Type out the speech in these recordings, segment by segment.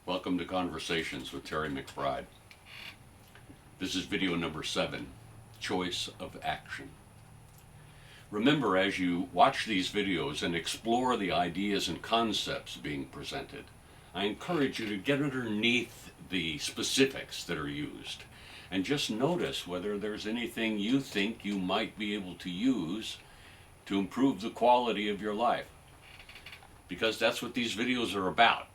Welcome to Conversations with Terry McBride. This is video number 7, Choice of Action. Remember, as you watch these videos and explore the ideas and concepts being presented, I encourage you to get underneath the specifics that are used and just notice whether there's anything you think you might be able to use to improve the quality of your life. Because that's what these videos are about.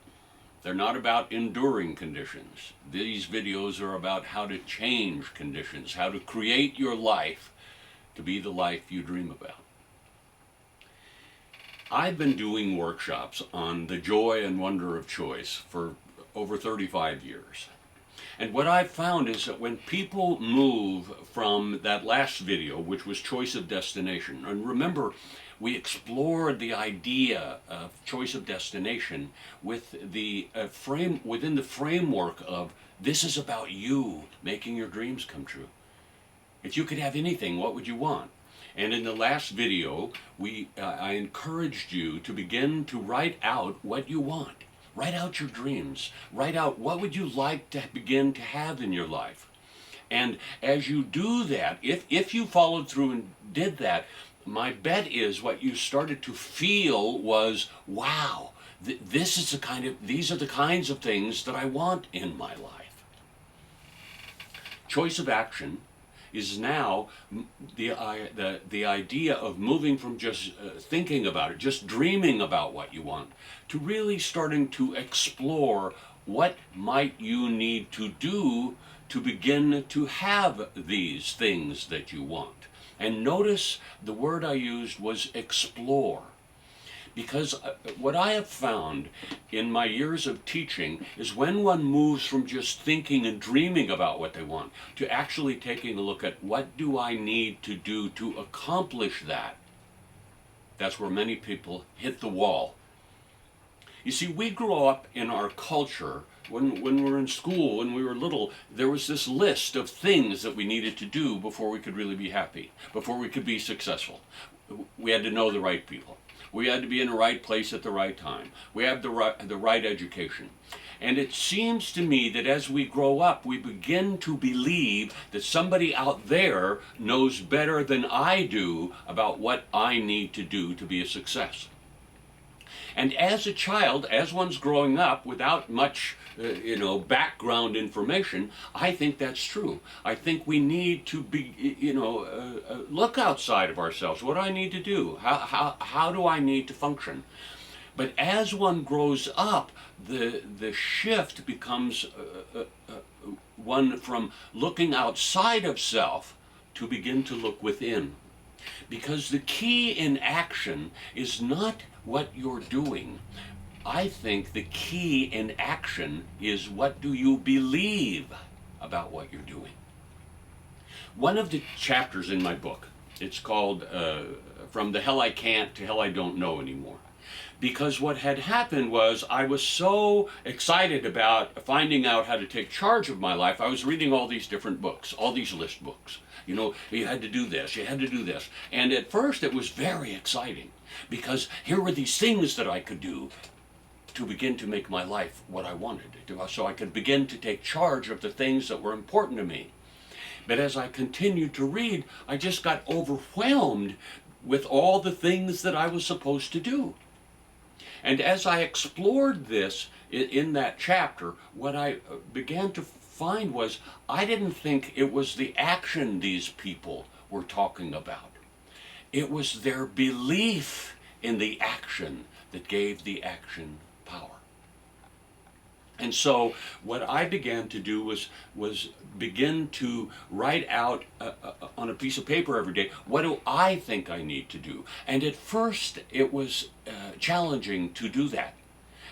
They're not about enduring conditions. These videos are about how to change conditions, how to create your life to be the life you dream about. I've been doing workshops on the joy and wonder of choice for over 35 years. And what I've found is that when people move from that last video, which was choice of destination, and remember, we explored the idea of choice of destination with the within the framework of this is about you making your dreams come true. If you could have anything, what would you want? And in the last video, I encouraged you to begin to write out what you want. Write out your dreams. Write out what would you like to begin to have in your life. And as you do that, if you followed through and did that, my bet is what you started to feel was, wow, these are the kinds of things that I want in my life. Choice of action is now the idea of moving from just thinking about it, just dreaming about what you want, to really starting to explore what might you need to do to begin to have these things that you want. And notice the word I used was explore. Because what I have found in my years of teaching is when one moves from just thinking and dreaming about what they want to actually taking a look at what do I need to do to accomplish that, that's where many people hit the wall. You see, we grow up in our culture. When we were in school, when we were little, there was this list of things that we needed to do before we could really be happy, before we could be successful. We had to know the right people. We had to be in the right place at the right time. We had the right education. And it seems to me that as we grow up, we begin to believe that somebody out there knows better than I do about what I need to do to be a success. And as a child, as one's growing up without much background information, I think that's true. I think we need to be, look outside of ourselves. What do I need to do? How do I need to function? But as one grows up, the shift becomes one from looking outside of self to begin to look within. Because the key in action is not what you're doing. I think the key in action is what do you believe about what you're doing. One of the chapters in my book, it's called From the Hell I Can't to Hell I Don't Know Anymore. Because what had happened was I was so excited about finding out how to take charge of my life. I was reading all these different books, all these list books. You had to do this, you had to do this. And at first it was very exciting because here were these things that I could do to begin to make my life what I wanted to do, so I could begin to take charge of the things that were important to me. But as I continued to read, I just got overwhelmed with all the things that I was supposed to do. And as I explored this in that chapter, what I began to find was I didn't think it was the action these people were talking about. It was their belief in the action that gave the action power. And so what I began to do was begin to write out on a piece of paper every day, what do I think I need to do? And at first it was challenging to do that.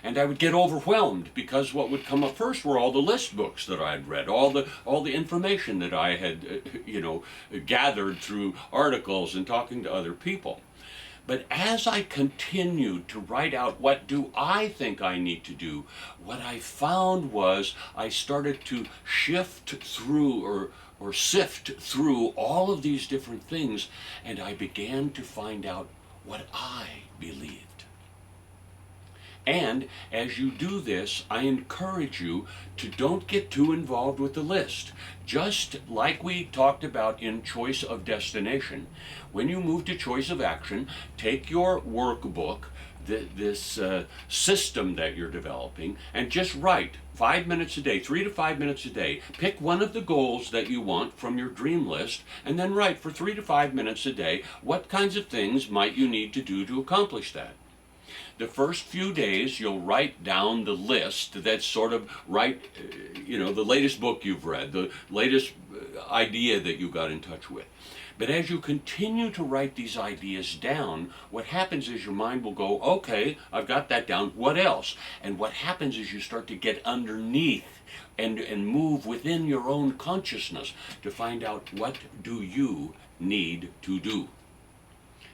And I would get overwhelmed because what would come up first were all the list books that I had read, all the information that I had gathered through articles and talking to other people. But as I continued to write out what do I think I need to do, what I found was I started to shift through or sift through all of these different things, and I began to find out what I believed. And as you do this, I encourage you to don't get too involved with the list. Just like we talked about in choice of destination, when you move to choice of action, take your workbook, this system that you're developing, and just write 5 minutes a day, 3 to 5 minutes a day. Pick one of the goals that you want from your dream list, and then write for 3 to 5 minutes a day what kinds of things might you need to do to accomplish that. The first few days you'll write down the list that's sort of the latest book you've read, the latest idea that you got in touch with. But as you continue to write these ideas down, what happens is your mind will go, okay, I've got that down, what else? And what happens is you start to get underneath and move within your own consciousness to find out what do you need to do.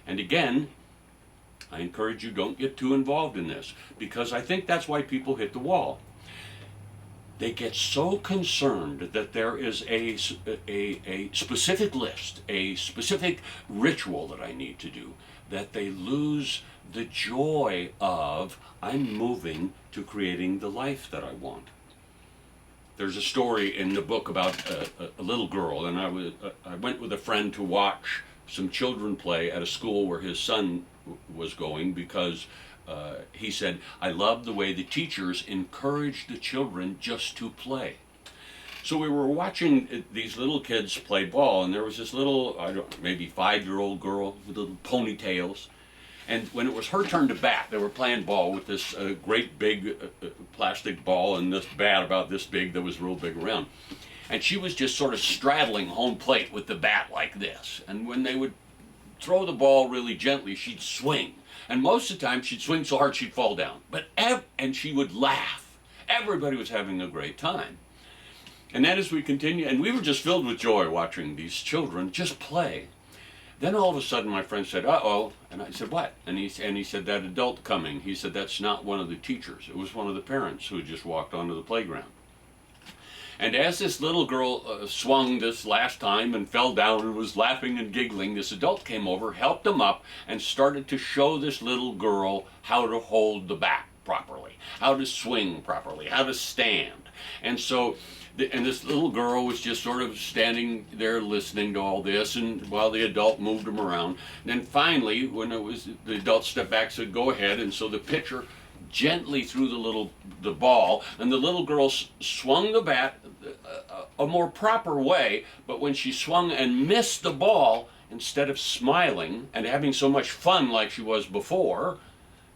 And again, I encourage you, don't get too involved in this, because I think that's why people hit the wall. They get so concerned that there is a specific list, a specific ritual that I need to do, that they lose the joy of, I'm moving to creating the life that I want. There's a story in the book about a little girl, and I went with a friend to watch some children play at a school where his son was going, because he said, I love the way the teachers encourage the children just to play. So we were watching these little kids play ball, and there was this little, maybe 5-year-old girl with little ponytails. And when it was her turn to bat, they were playing ball with this great big plastic ball and this bat about this big that was real big around. And she was just sort of straddling home plate with the bat like this. And when they would throw the ball really gently, she'd swing. And most of the time, she'd swing so hard she'd fall down. And she would laugh. Everybody was having a great time. And then as we continue, and we were just filled with joy watching these children just play. Then all of a sudden my friend said, uh-oh. And I said, what? And he said, that adult coming. He said, that's not one of the teachers. It was one of the parents who had just walked onto the playground. And as this little girl swung this last time and fell down and was laughing and giggling, this adult came over, helped him up, and started to show this little girl how to hold the bat properly, how to swing properly, how to stand. And so, and this little girl was just sort of standing there listening to all this, and while the adult moved him around. And then finally, when it was, the adult stepped back, said, go ahead. And so the pitcher gently threw the ball, and the little girl swung the bat a more proper way, but when she swung and missed the ball, instead of smiling and having so much fun like she was before,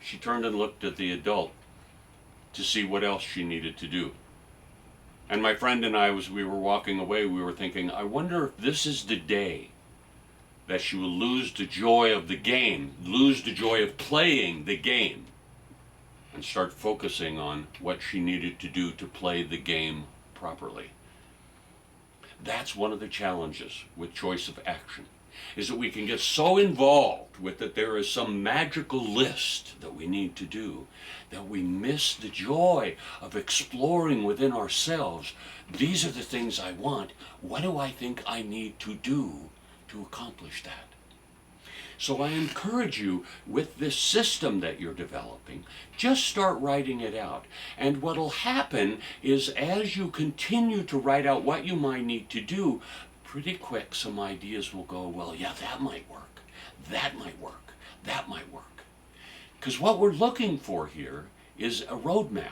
she turned and looked at the adult to see what else she needed to do. And my friend and I, as we were walking away, we were thinking, I wonder if this is the day that she will lose the joy of the game, lose the joy of playing the game, and start focusing on what she needed to do to play the game properly. That's one of the challenges with choice of action, is that we can get so involved with that there is some magical list that we need to do, that we miss the joy of exploring within ourselves. These are the things I want. What do I think I need to do to accomplish that? So I encourage you, with this system that you're developing, just start writing it out. And what'll happen is, as you continue to write out what you might need to do, pretty quick some ideas will go, well, yeah, that might work, that might work, that might work. Because what we're looking for here is a roadmap.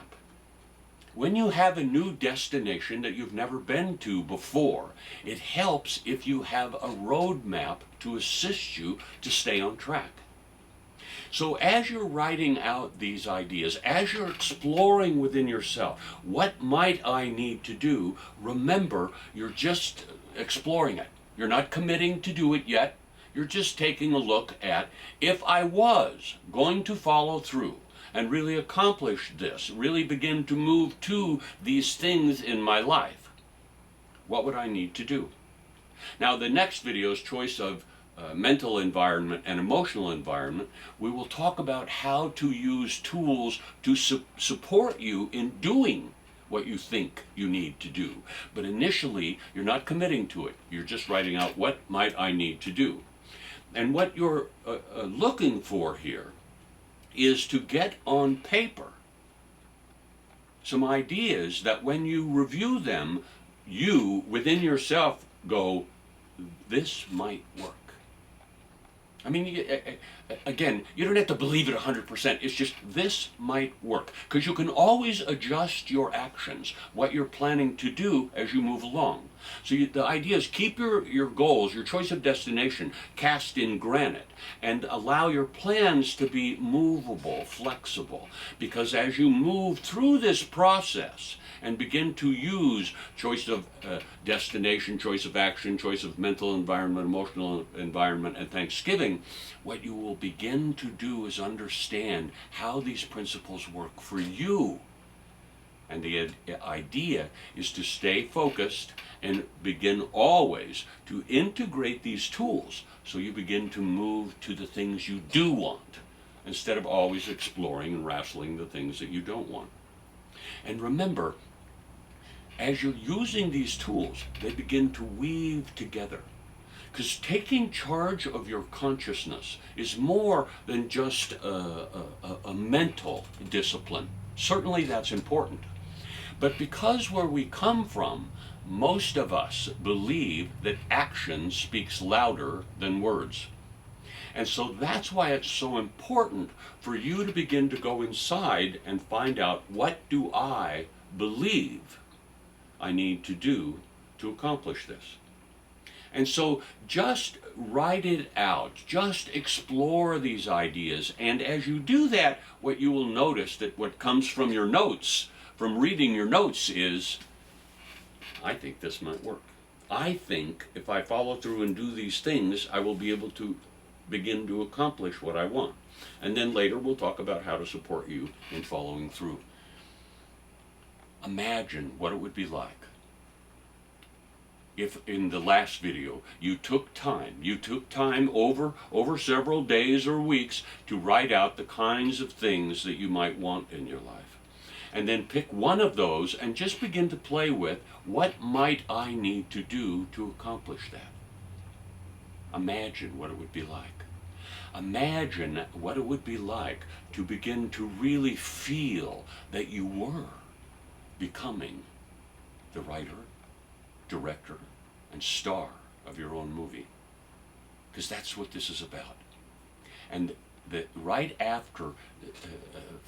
When you have a new destination that you've never been to before, it helps if you have a roadmap to assist you to stay on track. So as you're writing out these ideas, as you're exploring within yourself, what might I need to do, remember, you're just exploring it. You're not committing to do it yet. You're just taking a look at, if I was going to follow through and really accomplish this, really begin to move to these things in my life, what would I need to do? Now, the next video is choice of mental environment and emotional environment. We will talk about how to use tools to support you in doing what you think you need to do. But initially, you're not committing to it. You're just writing out, what might I need to do? And what you're looking for here is to get on paper some ideas that when you review them, you, within yourself, go, this might work. I mean, again, you don't have to believe it 100%. It's just, this might work. Because you can always adjust your actions, what you're planning to do as you move along. So the idea is keep your goals, your choice of destination, cast in granite, and allow your plans to be movable, flexible. Because as you move through this process and begin to use choice of destination, choice of action, choice of mental environment, emotional environment, and Thanksgiving, what you will begin to do is understand how these principles work for you. And the idea is to stay focused and begin always to integrate these tools so you begin to move to the things you do want instead of always exploring and wrestling the things that you don't want. And remember, as you're using these tools, they begin to weave together. Because taking charge of your consciousness is more than just a mental discipline. Certainly that's important. But because where we come from, most of us believe that action speaks louder than words. And so that's why it's so important for you to begin to go inside and find out, what do I believe I need to do to accomplish this? And so just write it out, just explore these ideas, and as you do that, what you will notice that what comes from your notes, from reading your notes, is, I think this might work. I think if I follow through and do these things, I will be able to begin to accomplish what I want. And then later we'll talk about how to support you in following through. Imagine what it would be like if in the last video you took time over several days or weeks to write out the kinds of things that you might want in your life. And then pick one of those and just begin to play with, what might I need to do to accomplish that? Imagine what it would be like. Imagine what it would be like to begin to really feel that you were becoming the writer, director, and star of your own movie. Because that's what this is about. And right after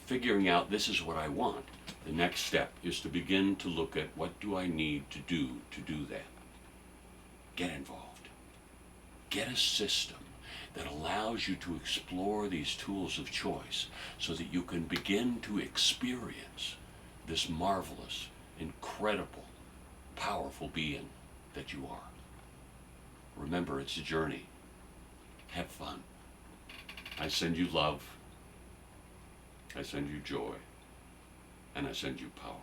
figuring out this is what I want, the next step is to begin to look at, what do I need to do that? Get involved. Get a system that allows you to explore these tools of choice so that you can begin to experience this marvelous, incredible, powerful being that you are. Remember, it's a journey. Have fun. I send you love. I send you joy. And I send you power.